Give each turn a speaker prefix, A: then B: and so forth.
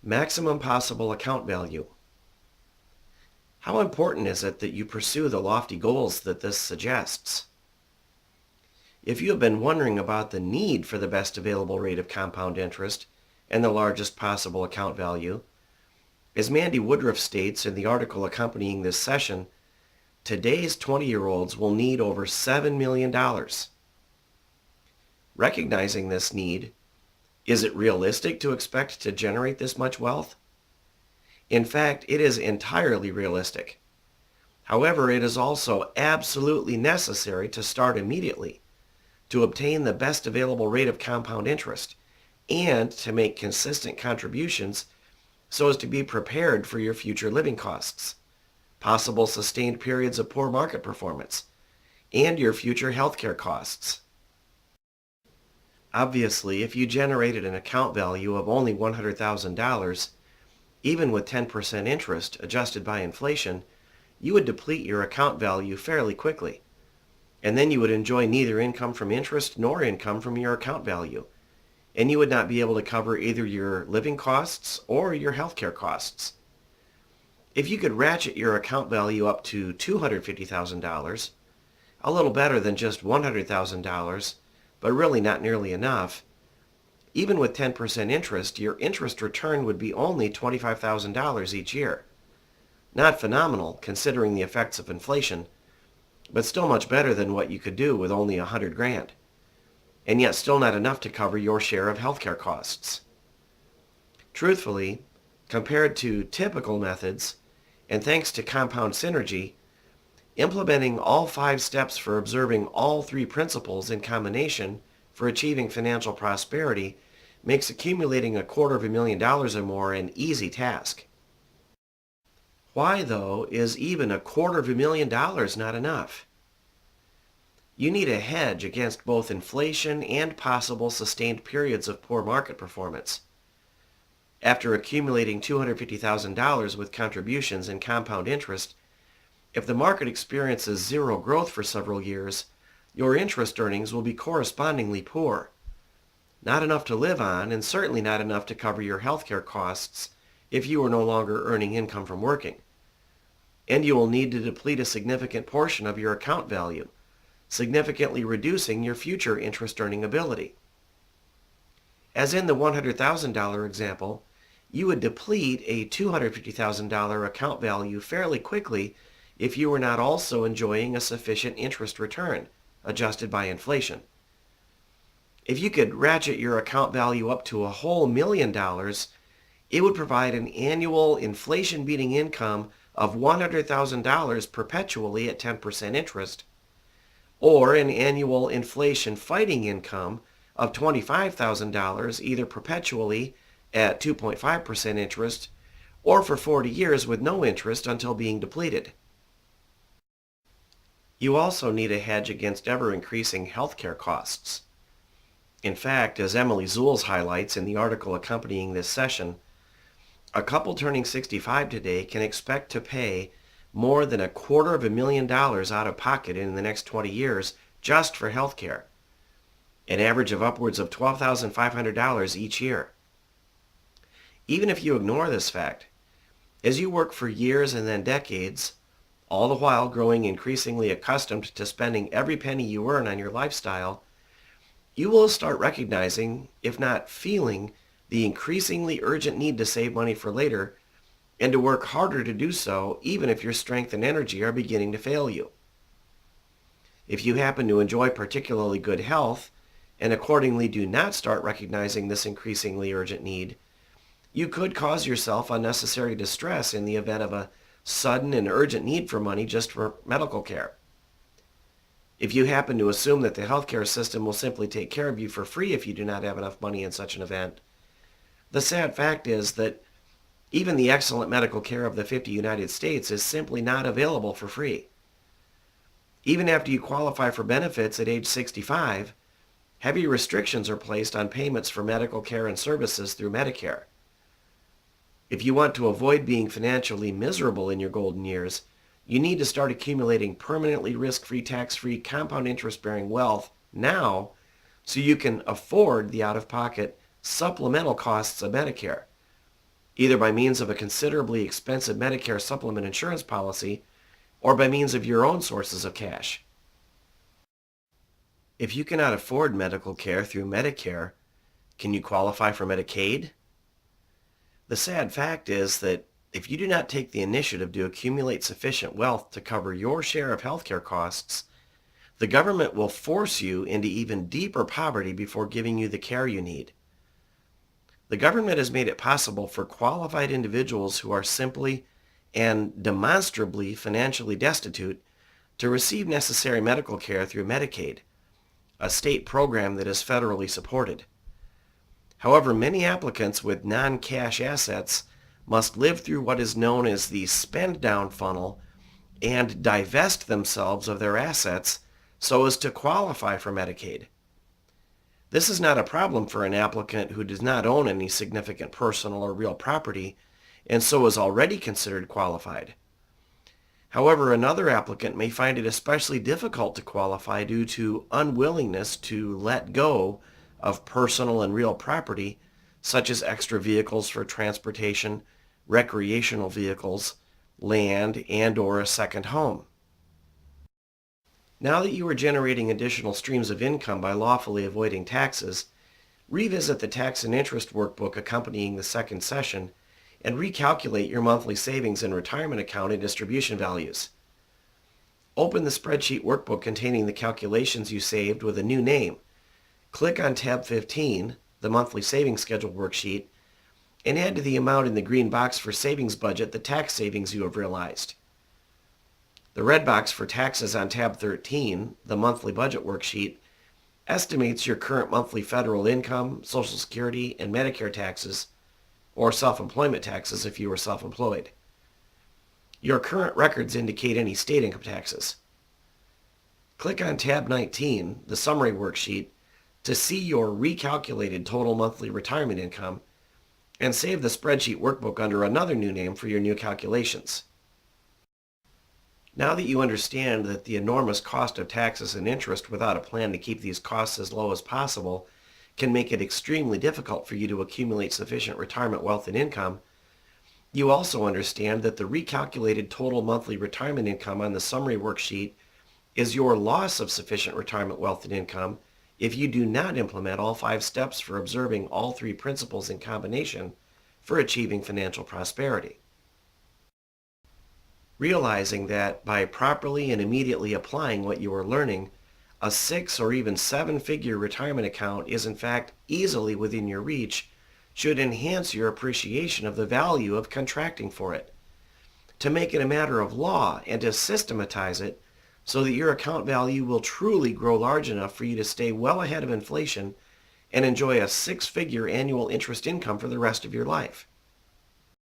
A: Maximum possible account value. How important is it that you pursue the lofty goals that this suggests? If you have been wondering about the need for the best available rate of compound interest and the largest possible account value, as Mandy Woodruff states in the article accompanying this session, today's 20-year-olds will need over $7 million. Recognizing this need, is it realistic to expect to generate this much wealth? In fact, it is entirely realistic. However, it is also absolutely necessary to start immediately to obtain the best available rate of compound interest and to make consistent contributions so as to be prepared for your future living costs, possible sustained periods of poor market performance, and your future healthcare costs. Obviously, if you generated an account value of only $100,000, even with 10% interest adjusted by inflation, you would deplete your account value fairly quickly. And then you would enjoy neither income from interest nor income from your account value. And you would not be able to cover either your living costs or your healthcare costs. If you could ratchet your account value up to $250,000, a little better than just $100,000, but really not nearly enough, even with 10% interest, your interest return would be only $25,000 each year. Not phenomenal considering the effects of inflation, but still much better than what you could do with only $100,000. And yet still not enough to cover your share of healthcare costs. Truthfully, compared to typical methods, and thanks to compound synergy, implementing all 5 steps for observing all 3 principles in combination for achieving financial prosperity makes accumulating $250,000 or more an easy task. Why, though, is even $250,000 not enough? You need a hedge against both inflation and possible sustained periods of poor market performance. After accumulating $250,000 with contributions and compound interest, if the market experiences zero growth for several years, your interest earnings will be correspondingly poor. Not enough to live on, and certainly not enough to cover your healthcare costs if you are no longer earning income from working. And you will need to deplete a significant portion of your account value, significantly reducing your future interest earning ability. As in the $100,000 example, you would deplete a $250,000 account value fairly quickly if you were not also enjoying a sufficient interest return, adjusted by inflation. If you could ratchet your account value up to a whole $1 million, it would provide an annual inflation-beating income of $100,000 perpetually at 10% interest, or an annual inflation-fighting income of $25,000 either perpetually at 2.5% interest or for 40 years with no interest until being depleted. You also need a hedge against ever-increasing healthcare costs. In fact, as Emily Zuhls highlights in the article accompanying this session, a couple turning 65 today can expect to pay more than $250,000 out of pocket in the next 20 years just for health care, an average of upwards of $12,500 each year. Even if you ignore this fact, as you work for years and then decades, all the while growing increasingly accustomed to spending every penny you earn on your lifestyle, you will start recognizing, if not feeling, the increasingly urgent need to save money for later and to work harder to do so even if your strength and energy are beginning to fail you. If you happen to enjoy particularly good health and accordingly do not start recognizing this increasingly urgent need, you could cause yourself unnecessary distress in the event of a sudden and urgent need for money just for medical care. If you happen to assume that the healthcare system will simply take care of you for free if you do not have enough money in such an event, the sad fact is that even the excellent medical care of the 50 United States is simply not available for free. Even after you qualify for benefits at age 65, heavy restrictions are placed on payments for medical care and services through Medicare. If you want to avoid being financially miserable in your golden years, you need to start accumulating permanently risk-free, tax-free, compound interest-bearing wealth now so you can afford the out-of-pocket supplemental costs of Medicare. either by means of a considerably expensive Medicare supplement insurance policy or by means of your own sources of cash. If you cannot afford medical care through Medicare, can you qualify for Medicaid? The sad fact is that if you do not take the initiative to accumulate sufficient wealth to cover your share of healthcare costs, the government will force you into even deeper poverty before giving you the care you need. The government has made it possible for qualified individuals who are simply and demonstrably financially destitute to receive necessary medical care through Medicaid, a state program that is federally supported. However, many applicants with non-cash assets must live through what is known as the spend-down funnel and divest themselves of their assets so as to qualify for Medicaid. This is not a problem for an applicant who does not own any significant personal or real property and so is already considered qualified. However, another applicant may find it especially difficult to qualify due to unwillingness to let go of personal and real property, such as extra vehicles for transportation, recreational vehicles, land, and/or a second home. Now that you are generating additional streams of income by lawfully avoiding taxes, revisit the tax and interest workbook accompanying the second session and recalculate your monthly savings and retirement account and distribution values. Open the spreadsheet workbook containing the calculations you saved with a new name. Click on tab 15, the monthly savings schedule worksheet, and add to the amount in the green box for savings budget the tax savings you have realized. The red box for taxes on tab 13, the monthly budget worksheet, estimates your current monthly federal income, Social Security, and Medicare taxes, or self-employment taxes if you were self-employed. Your current records indicate any state income taxes. Click on tab 19, the summary worksheet, to see your recalculated total monthly retirement income, and save the spreadsheet workbook under another new name for your new calculations. Now that you understand that the enormous cost of taxes and interest without a plan to keep these costs as low as possible can make it extremely difficult for you to accumulate sufficient retirement wealth and income, you also understand that the recalculated total monthly retirement income on the summary worksheet is your loss of sufficient retirement wealth and income if you do not implement all 5 steps for observing all 3 principles in combination for achieving financial prosperity. Realizing that by properly and immediately applying what you are learning, a 6 or even 7-figure retirement account is in fact easily within your reach should enhance your appreciation of the value of contracting for it. To make it a matter of law and to systematize it so that your account value will truly grow large enough for you to stay well ahead of inflation and enjoy a 6-figure annual interest income for the rest of your life.